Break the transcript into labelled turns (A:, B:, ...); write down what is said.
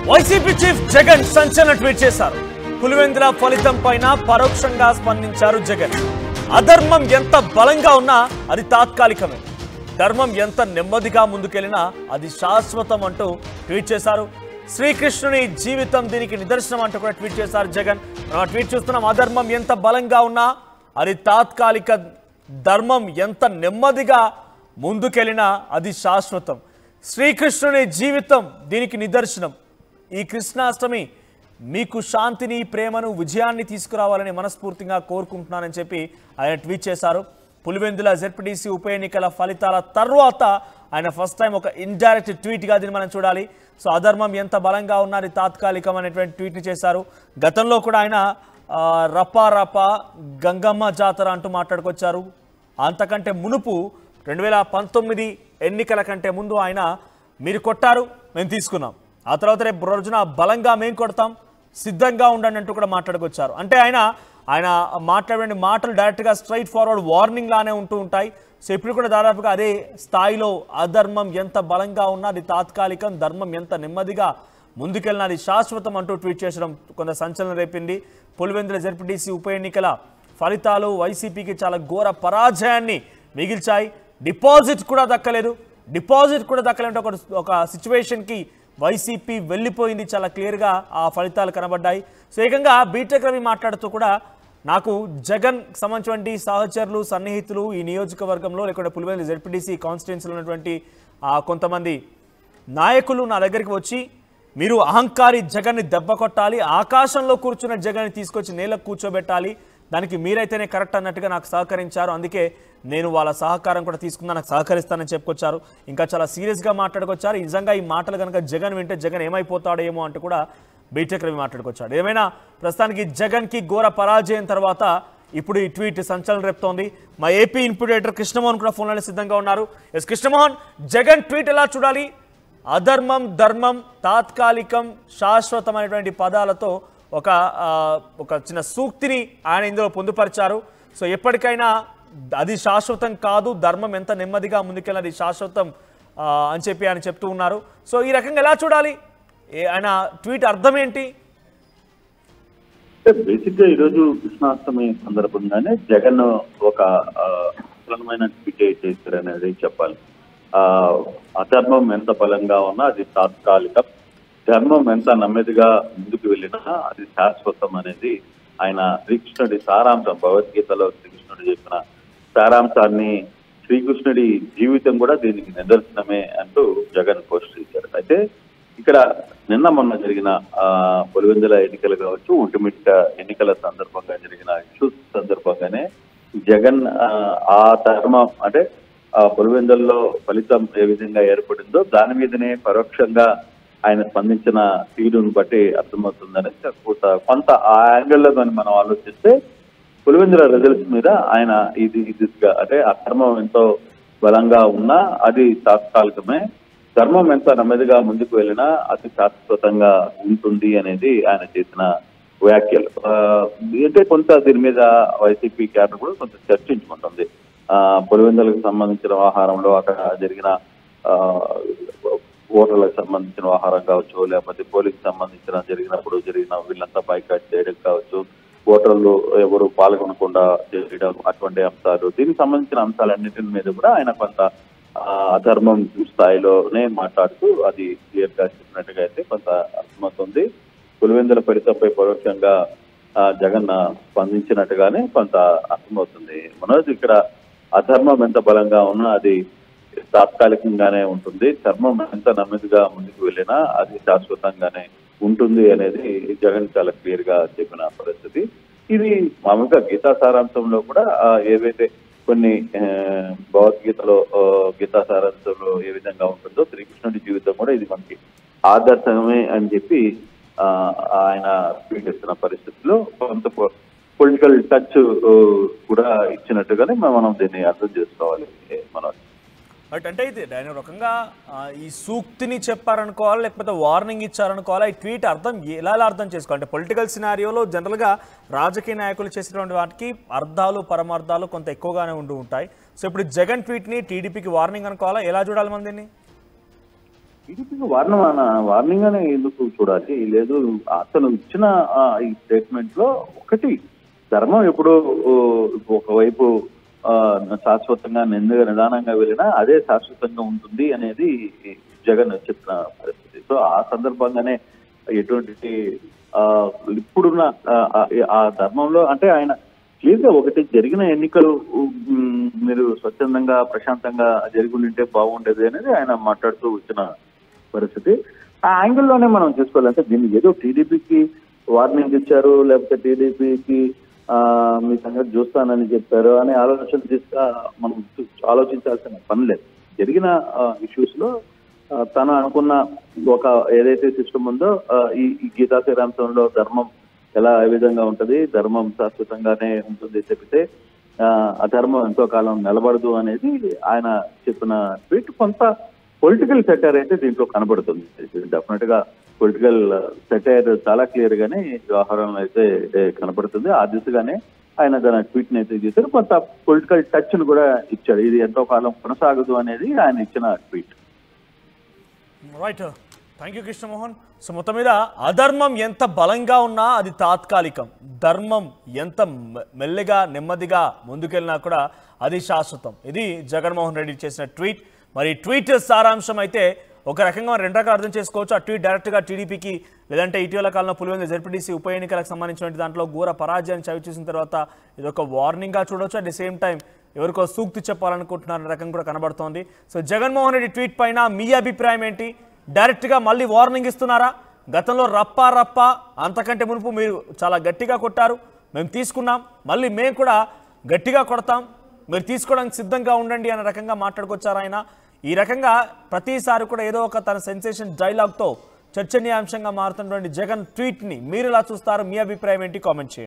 A: YCP chief Jagan సంచలన tweet చేశారు. పులివెందుల ఫలితం పైన పరోక్షంగా స్పందించారు జగన్. అధర్మం ఎంత బలంగా ఉన్నా అది తాత్కాలికమే, ధర్మం ఎంత నెమ్మదిగా ముందుకెళ్లినా అది శాశ్వతం అంటూ ట్వీట్ చేశారు. శ్రీకృష్ణుని జీవితం దీనికి నిదర్శనం అంటూ కూడా ట్వీట్ చేశారు జగన్. మనం ట్వీట్ చూస్తున్నాం. అధర్మం ఎంత బలంగా ఉన్నా అది తాత్కాలిక, ధర్మం ఎంత నెమ్మదిగా ముందుకెళ్లినా అది శాశ్వతం. శ్రీకృష్ణుని జీవితం దీనికి నిదర్శనం. ఈ కృష్ణాష్టమి మీకు శాంతిని, ప్రేమను, విజయాన్ని తీసుకురావాలని మనస్ఫూర్తిగా కోరుకుంటున్నానని చెప్పి ఆయన ట్వీట్ చేశారు. పులివెందుల జెడ్పీటీసీ ఉప ఎన్నికల ఫలితాల తర్వాత ఆయన ఫస్ట్ టైం ఒక ఇండైరెక్ట్ ట్వీట్గా దీన్ని మనం చూడాలి. సో అధర్మం ఎంత బలంగా ఉన్నది తాత్కాలికం అనేటువంటి ట్వీట్ని చేశారు. గతంలో కూడా ఆయన రపా రపా గంగమ్మ జాతర అంటూ మాట్లాడుకొచ్చారు. అంతకంటే మునుపు 2019 ఎన్నికల కంటే ముందు ఆయన మీరు కొట్టారు, మేము తీసుకున్నాం, ఆ తర్వాత రేపు రోజున బలంగా మేము కొడతాం, సిద్ధంగా ఉండండి అంటూ కూడా మాట్లాడుకొచ్చారు. అంటే ఆయన మాట్లాడే మాటలు డైరెక్ట్గా స్ట్రైట్ ఫార్వర్డ్ వార్నింగ్ లానే ఉంటూ ఉంటాయి. సో ఇప్పుడు కూడా దాదాపుగా అదే స్థాయిలో అధర్మం ఎంత బలంగా ఉన్నా అది తాత్కాలికం, ధర్మం ఎంత నెమ్మదిగా ముందుకెళ్ళినా అది శాశ్వతం అంటూ ట్వీట్ చేయడం కొంత సంచలనం రేపింది. పులివెందుల జెడ్పీటీసీ ఉప ఎన్నికల ఫలితాలు వైసీపీకి చాలా ఘోర పరాజయాన్ని మిగిల్చాయి. డిపాజిట్ కూడా దక్కలేదు ఒక సిచ్యువేషన్కి వైసీపీ వెళ్ళిపోయింది. చాలా క్లియర్గా ఆ ఫలితాలు కనబడ్డాయి. సో ఏకంగా బీటెక్ రవి మాట్లాడుతూ కూడా నాకు జగన్ సంబంధించినటువంటి సహచరులు, సన్నిహితులు ఈ నియోజకవర్గంలో లేకుంటే పులివెందుల జెడ్పీటీసీ కాన్స్టిట్యున్సీలో ఉన్నటువంటి కొంతమంది నాయకులు నా దగ్గరికి వచ్చి మీరు అహంకారి జగన్ని దెబ్బ కొట్టాలి, ఆకాశంలో కూర్చున్న జగన్ని తీసుకొచ్చి నేలకు కూర్చోబెట్టాలి, దానికి మీరైతేనే కరెక్ట్ అన్నట్టుగా నాకు సహకరించారు, అందుకే నేను వాళ్ళ సహకారం కూడా తీసుకున్నా, నాకు సహకరిస్తానని చెప్పుకొచ్చారు. ఇంకా చాలా సీరియస్గా మాట్లాడుకొచ్చారు. నిజంగా ఈ మాటలు కనుక జగన్ వింటే జగన్ ఏమైపోతాడో ఏమో అంటూ కూడా బీటెక్ రవి మాట్లాడుకొచ్చాడు. ఏమైనా ప్రస్తుతానికి జగన్కి ఘోర పరాజయం తర్వాత ఇప్పుడు ఈ ట్వీట్ సంచలనం రేపుతోంది. మా ఏపీ ఇన్పుట్ ఎడిటర్ కృష్ణమోహన్ కూడా ఫోన్లోనే సిద్ధంగా ఉన్నారు. ఎస్ కృష్ణమోహన్, జగన్ ట్వీట్ ఎలా చూడాలి? అధర్మం, ధర్మం, తాత్కాలికం, శాశ్వతమైనటువంటి పదాలతో ఒక చిన్న సూక్తిని ఆయన ఇందులో పొందుపరిచారు. సో ఎప్పటికైనా అది శాశ్వతం కాదు, ధర్మం ఎంత నెమ్మదిగా ముందుకెళ్ళినది శాశ్వతం అని చెప్పి ఆయన చెప్తూ ఉన్నారు. సో ఈ రకంగా ఎలా చూడాలి? ఆయన ట్వీట్ అర్థం ఏంటి?
B: బేసిక్ గా ఈరోజు కృష్ణాష్టమి సందర్భంగానే జగన్ ఒక అసలమైన ట్వీట్ చేశారు అనేది చెప్పాలి. అధర్మం ఎంత బలంగా ఉన్నా అది తాత్కాలికం, ధర్మం ఎంత నెమ్మదిగా ముందుకు వెళ్ళినా అది శాశ్వతం అనేది ఆయన శ్రీకృష్ణుడి సారాంశం, భగవద్గీతలో శ్రీకృష్ణుడు చెప్పిన సారాంశాన్ని, శ్రీకృష్ణుడి జీవితం కూడా దీనికి నిదర్శనమే అంటూ జగన్ పోస్ట్ చేశారు. అయితే ఇక్కడ నిన్న మొన్న జరిగిన పులివెందుల ఎన్నికలు కావచ్చు, ఒంటిమిట్ట ఎన్నికల సందర్భంగా జరిగిన ఇష్యూస్ సందర్భంగానే జగన్ ఆ ధర్మం అంటే పులివెందుల్లో ఫలితం ఏ విధంగా ఏర్పడిందో దాని మీదనే పరోక్షంగా ఆయన స్పందించిన తీరును బట్టి అర్థమవుతుందని కొంత ఆ యాంగిల్లో కానీ మనం ఆలోచిస్తే పులివెందుల రిజల్ట్స్ మీద ఆయన ఇదిగా అంటే అధర్మం ఎంతో బలంగా ఉన్నా అది తాత్కాలికమే, ధర్మం ఎంత నెమ్మదిగా ముందుకు వెళ్ళినా అది శాశ్వతంగా ఉంటుంది అనేది ఆయన చేసిన వ్యాఖ్యలు. అంటే కొంత దీని మీద వైసీపీ క్యాడర్ కూడా కొంత చర్చించుకుంటుంది. పులివెందులకు సంబంధించిన వ్యవహారంలో అక్కడ జరిగిన ఓటర్లకు సంబంధించిన వ్యవహారం కావచ్చు, లేకపోతే పోలింగ్ సంబంధించిన జరిగిన వీళ్ళంతా బైకాట్ చేయడం కావచ్చు, ఓటర్లు ఎవరు పాల్గొనకుండా చేయడం, అటువంటి అంశాలు, దీనికి సంబంధించిన అంశాలన్నింటి మీద కూడా ఆయన కొంత అధర్మం స్థాయిలోనే మాట్లాడుతూ అది క్లియర్ గా చెప్పినట్టుగా అయితే కొంత అర్థమవుతుంది. పులివెందుల ఫలితంపై పరోక్షంగా జగన్ స్పందించినట్టుగానే కొంత అర్థమవుతుంది. మనోజ్, ఇక్కడ అధర్మం ఎంత బలంగా ఉన్నా అది తాత్కాలికంగానే ఉంటుంది, ధర్మం ఎంత నెమ్మదిగా ముందుకు వెళ్ళినా అది శాశ్వతంగానే ఉంటుంది అనేది జగన్ చాలా క్లియర్ గా చెప్పిన పరిస్థితి. ఇది మామూలుగా గీతా సారాంశంలో కూడా ఏవైతే కొన్ని భగవద్గీతలో గీతా సారాంశంలో ఏ విధంగా ఉంటుందో శ్రీకృష్ణుడి జీవితం కూడా ఇది మనకి ఆదర్శమే అని చెప్పి ఆయన ట్వీట్ చేస్తున్న పరిస్థితిలో కొంత పొలిటికల్ టచ్ కూడా ఇచ్చినట్టుగానే మనం దీన్ని అర్థం చేసుకోవాలి. మనం
A: బట్ అంటే ఇది ఆయన రకంగా ఈ సూక్తిని చెప్పారనుకోవాలి, లేకపోతే వార్నింగ్ ఇచ్చారనుకోవాలి, ఈ ట్వీట్ అర్థం ఎలా అర్థం చేసుకోవాలి? అంటే పొలిటికల్ సినారియోలో జనరల్గా రాజకీయ నాయకులు చేసేటువంటి వాటికి అర్థాలు, పరమార్థాలు కొంత ఎక్కువగానే ఉంటాయి. సో ఇప్పుడు జగన్ ట్వీట్ని టీడీపీకి వార్నింగ్ అనుకోవాలా, ఎలా చూడాలి మనం దీన్ని?
B: టీడీపీకి వార్నింగ్ అనే ఎందుకు చూడాలి? లేదు, అతను ఇచ్చిన ఈ స్టేట్మెంట్ లో ఒకటి, ధర్మం ఎప్పుడు ఒకవైపు శాశ్వతంగా నిదానంగా వెళ్ళినా అదే శాశ్వతంగా ఉంటుంది అనేది జగన్ చెప్పిన పరిస్థితి. సో ఆ సందర్భంగానే ఎటువంటి ఇప్పుడున్న ఆ ధర్మంలో అంటే ఆయన క్లియర్ గా ఒకటి, జరిగిన ఎన్నికలు మీరు స్వచ్ఛందంగా ప్రశాంతంగా జరిగి ఉంటే బాగుండేది అనేది ఆయన మాట్లాడుతూ వచ్చిన పరిస్థితి. ఆ యాంగిల్లోనే మనం చూసుకోవాలి. అంటే దీన్ని ఏదో టీడీపీకి వార్నింగ్ ఇచ్చారు, లేకపోతే టీడీపీకి మీ సంగతి చూస్తానని చెప్పారు అనే ఆలోచన మనం ఆలోచించాల్సిన పని లేదు. జరిగిన ఇష్యూస్ లో తను అనుకున్న ఒక ఏదైతే సిస్టమ్ ఉందో ఈ గీతా శ్రీరాంతంలో ధర్మం ఏ విధంగా ఉంటది, ధర్మం శాశ్వతంగానే ఉంటుంది చెప్తే అధర్మం ఎంతో కాలం నిలబడదు అనేది ఆయన చెప్పిన ట్వీట్. కొంత పొలిటికల్ సెటైర్ అయితే దీంట్లో కనబడుతుంది. డెఫినెట్ గా పొలిటికల్ సెటైర్ చాలా క్లియర్ గానే వ్యవహారంలో అయితే కనబడుతుంది. ఆ దిశగానే ఆయన తన ట్వీట్ ని అయితే చేశారు. కొంత పొలిటికల్ టచ్ ను కూడా ఇచ్చాడు. ఇది ఎంతో కాలం కొనసాగదు అనేది ఆయన ఇచ్చిన tweet.
A: Right, thank you Krishnamohan. So మొత్తం మీద అధర్మం ఎంత బలంగా ఉన్నా అది తాత్కాలికం, ధర్మం ఎంత మెల్లగా నెమ్మదిగా ముందుకెళ్ళినా కూడా అది శాశ్వతం. ఇది జగన్మోహన్ రెడ్డి చేసిన ట్వీట్. మరి ట్వీట్ సారాంశం అయితే ఒక రకంగా రెండు రకాలు అర్థం చేసుకోవచ్చు. ఆ ట్వీట్ డైరెక్ట్గా టీడీపీకి, లేదంటే ఇటీవల కాలంలో పులివెందుల జెడ్పీటీసీ ఉప ఎన్నికలకు సంబంధించిన దాంట్లో ఘోర పరాజయాన్ని చవి చూసిన తర్వాత ఇది ఒక వార్నింగ్గా చూడవచ్చు. అట్ ది సేమ్ టైం ఎవరికో సూక్తి చెప్పాలనుకుంటున్నారనే రకం కూడా కనబడుతోంది. సో జగన్మోహన్ రెడ్డి ట్వీట్ పైన మీ అభిప్రాయం ఏంటి? డైరెక్ట్గా మళ్ళీ వార్నింగ్ ఇస్తున్నారా? గతంలో రప్పా అంతకంటే మునుపు మీరు చాలా గట్టిగా కొట్టారు, మేము తీసుకున్నాం, మళ్ళీ మేము కూడా గట్టిగా కొడతాం, మీరు తీసుకోవడానికి సిద్ధంగా ఉండండి అనే రకంగా మాట్లాడుకొచ్చారు ఆయన. ఈ రకంగా ప్రతిసారి కూడా ఏదో ఒక తన సెన్సేషన్ డైలాగ్తో చర్చనీయాంశంగా మారుతున్నటువంటి జగన్ ట్వీట్ని మీరు ఎలా చూస్తారు? మీ అభిప్రాయం ఏంటి? కామెంట్ చేయండి.